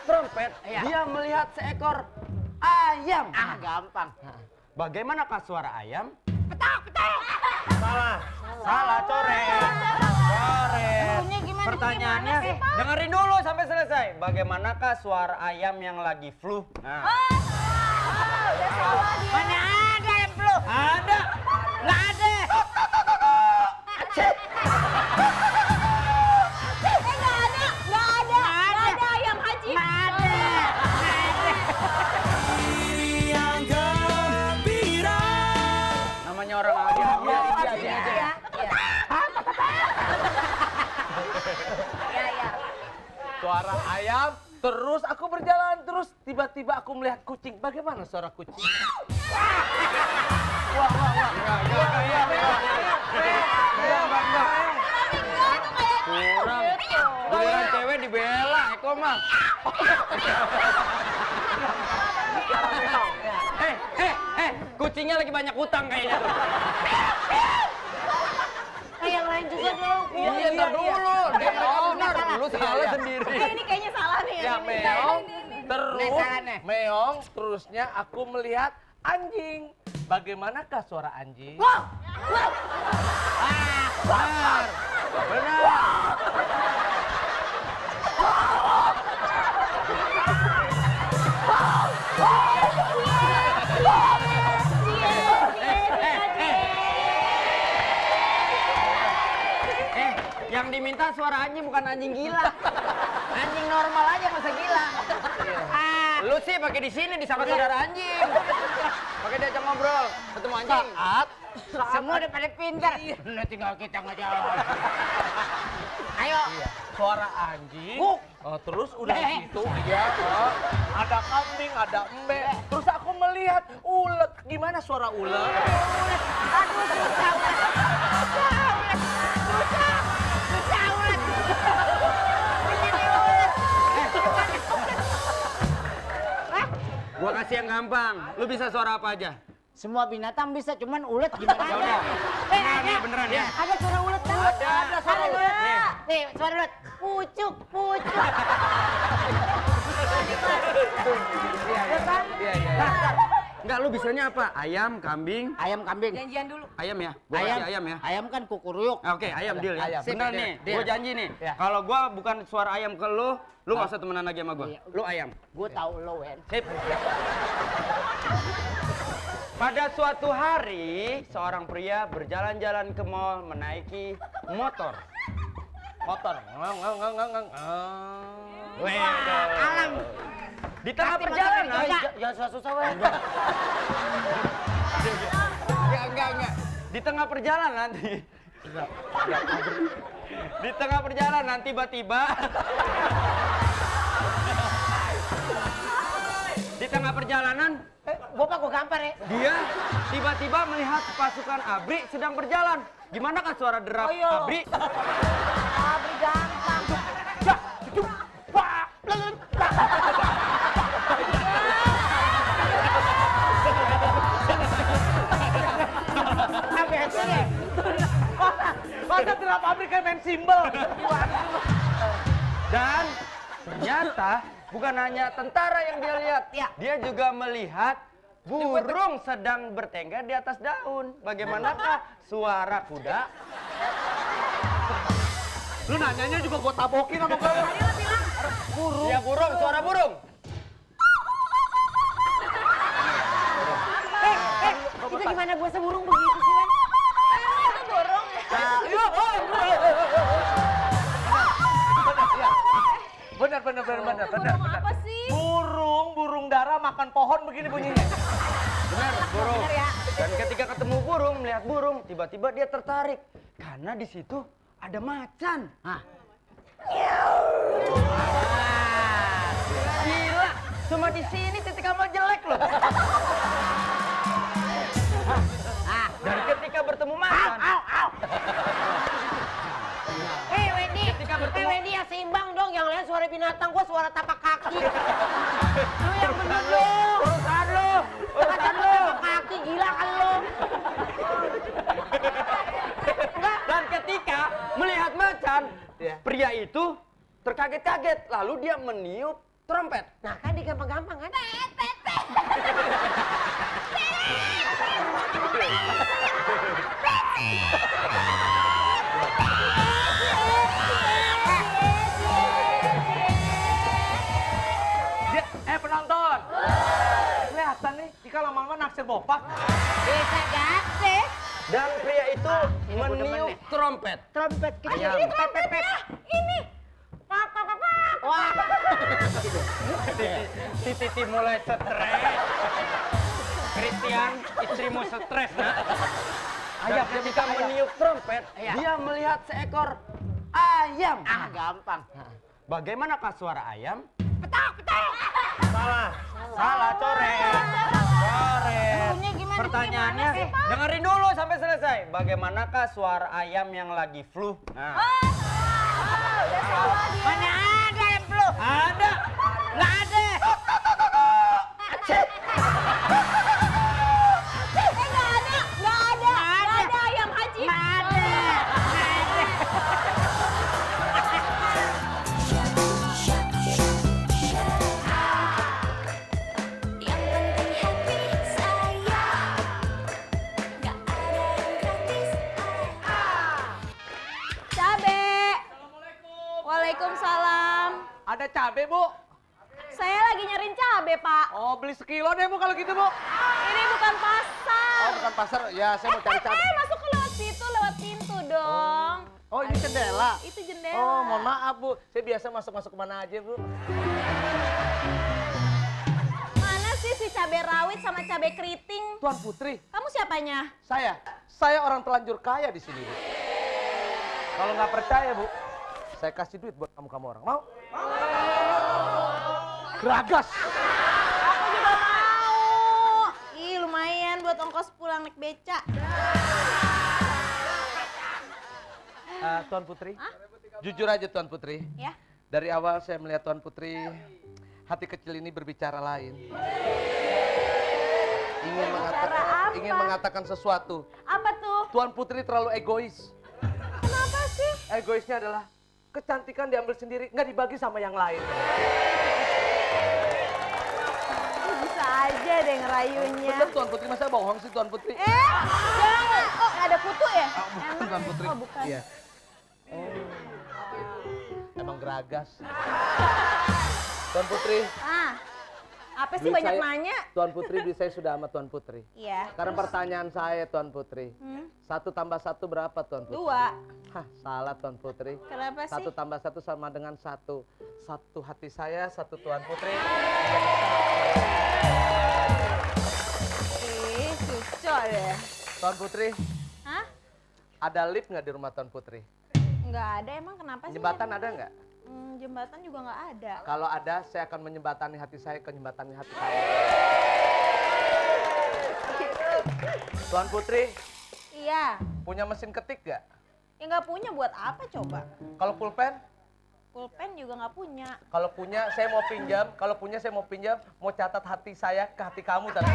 trompet, dia melihat seekor ayam. Gampang. Bagaimanakah suara ayam? Petak. Salah, coret. Bunyinya gimana? Pertanyaannya, dengerin dulu sampai selesai. Bagaimanakah suara ayam yang lagi flu? Nah. Mana ada yang flu? Ada. Nggak ada. Nggak ada ayam Haji. Nggak ada. Namanya orang lagi hamil. Suara ayam, terus aku berjalan terus. Tiba-tiba aku melihat kucing. Bagaimana suara kucing? Kurang. Giliran cewek dibela, Eko mah. Kucingnya lagi banyak utang kayaknya tuh. Yang lain juga dong. Iya, ntar dulu. Dia benar. Lu salah sendiri. Ini kayaknya salah nih. Ya meong, meong, terusnya aku melihat anjing. Bagaimanakah suara anjing? Benar. Yang diminta suara anjing bukan anjing gila. Anjing normal aja masa gila. Lu sih pakai di sini disangka saudara anjing. Pakai diajak ngobrol, ketemu anjing. Semua udah pada pintar. Nah, tinggal kita ngejawab. Ayo. Suara anjing. Terus udah gitu, ada kambing, ada embe. Terus aku melihat ulet. Gimana suara ulet? Aduh, susah ulet. Gua kasih yang gampang. Lu bisa suara apa aja? Semua binatang bisa, cuman ulet gimana? Ya udah. Beneran ya? Ada suara ulet kan? Ada suara ulet. Nih, suara ulet. Pucuk. Enggak, lu bisanya apa? Ayam, kambing? Ayam kambing. Janjian dulu. Ayam ya? Gua kasih ayam ya? Ayam kan kukuruyuk. Oke, ayam deal ya. Ayam. Bener nih, Deal. gua janji nih. Ya. Kalau gua bukan suara ayam ke lu nggak usah temenan lagi sama gua. Iya. Lu ayam. Gue tahu lo, Wen. Sip. Pada suatu hari, seorang pria berjalan-jalan ke mall menaiki motor. Alam. Di tengah perjalanan, Jangan susah-susah, Wen. enggak. Di tengah perjalanan, di tengah perjalanan tiba-tiba di tengah perjalanan Bapak gue gampar ya. dia tiba-tiba melihat pasukan ABRI sedang berjalan. Gimana kan suara derap Oh, iya. ABRI? Abri gampang. Apa ya? Masa dalam pabrik kayak main simbol. Dan ternyata bukan hanya tentara yang dia lihat, dia juga melihat burung sedang bertengger di atas daun. Bagaimanakah suara kuda? Lu nanyanya juga gua tabokin sama gua. Burung. Ya burung, suara burung. Itu gimana gue seburung begitu sih, Wen? Itu burung. Benar. Apa sih? Burung dara makan pohon begini bunyinya. Benar, burung. Bener ya. Dan ketika ketemu burung, melihat burung, tiba-tiba dia tertarik. Karena di situ ada macan. Gila, cuma di sini titik amal jelek loh. Dan ketika bertemu macan, Wendy yang seimbang dong, yang lain suara binatang, gua suara tapak kaki. Lu yang bener lu. urusan lu. Tapak kaki gila kan lu. Dan ketika melihat macan, pria itu terkaget-kaget. Lalu dia meniup trompet. Nah kan dia gampang-gampang kan? Penonton. Kelihatan nih, jika lama-lama naksir bopak. Bisa gak Dan pria itu ini gua demen meniup nih. trompet. Trompet kecil. Ayam. Ini trompetnya. Ini. Wah. Si Titi mulai stres. Christian, istrimu stres, nak. Ayam ketika meniup trompet, Iya. dia melihat seekor ayam. Ah, gampang. Bagaimanakah suara ayam? Petak. Salah, coret. Bunyinya gimana? Pertanyaannya, Gimana sih, Pak? dengerin dulu sampai selesai. Bagaimanakah suara ayam yang lagi flu? Nah. Mana ada yang flu? Ada. Nggak ada. Nggak ada ayam Haji. Nggak ada. Yang penting happy saya, gak ada yang gratis. Cabe. Waalaikumsalam. Ada cabe, Bu? Saya lagi nyariin cabe, Pak. Oh, beli sekilo deh, Bu, kalau gitu, Bu. Ini bukan pasar. Oh, bukan pasar. Ya, saya mau cari cabe. Masuk ke lewat situ, lewat pintu dong. Oh, ini jendela. Itu jendela. Oh, mohon maaf, Bu. Saya biasa masuk-masuk kemana aja, Bu. Mana sih si cabe rawit sama cabe keriting? Tuan Putri, Kamu siapanya? saya orang telanjur kaya di sini, Bu. Kalau nggak percaya, Bu, saya kasih duit buat kamu orang. Mau? Geragas. Aku juga mau. Ih, lumayan buat ongkos pulang naik beca. Tuan Putri, jujur aja Tuan Putri. Ya. Dari awal saya melihat Tuan Putri, hati kecil ini berbicara lain. Ingin mengatakan sesuatu. Apa tuh? Tuan Putri terlalu egois. Kenapa sih? Egoisnya adalah kecantikan diambil sendiri, nggak dibagi sama yang lain. Bisa aja deh ngerayunya. Bener Tuan Putri, masa bohong sih Tuan Putri? Jangan. Oh, ada kutu ya? Bukan Tuan Putri. Oh, bukan. Iya. Emang geragas. Tuan Putri, Apa sih duit banyak saya- nanya? Tuan Putri, duit saya sudah sama Tuan Putri. Iya. Sekarang pertanyaan saya Tuan Putri. 1 tambah 1 berapa Tuan Putri? 2. Hah, salah Tuan Putri. Kenapa sih? 1 tambah 1 sama dengan 1. 1 hati saya, 1 Tuan Putri. Ih, cucok deh. Tuan Putri, Hah? ada lift nggak di rumah Tuan Putri? Nggak ada, emang kenapa sih? Jembatan ada nggak? Jembatan juga nggak ada. Kalau ada, saya akan menjembatani hati saya ke jembatani hati kamu. Tuan Putri, Iya. punya mesin ketik nggak? Ya nggak punya, buat apa coba? Kalau pulpen? Pulpen juga nggak punya. Kalau punya, saya mau pinjam. Kalau punya, saya mau pinjam. Mau catat hati saya ke hati kamu. Tapi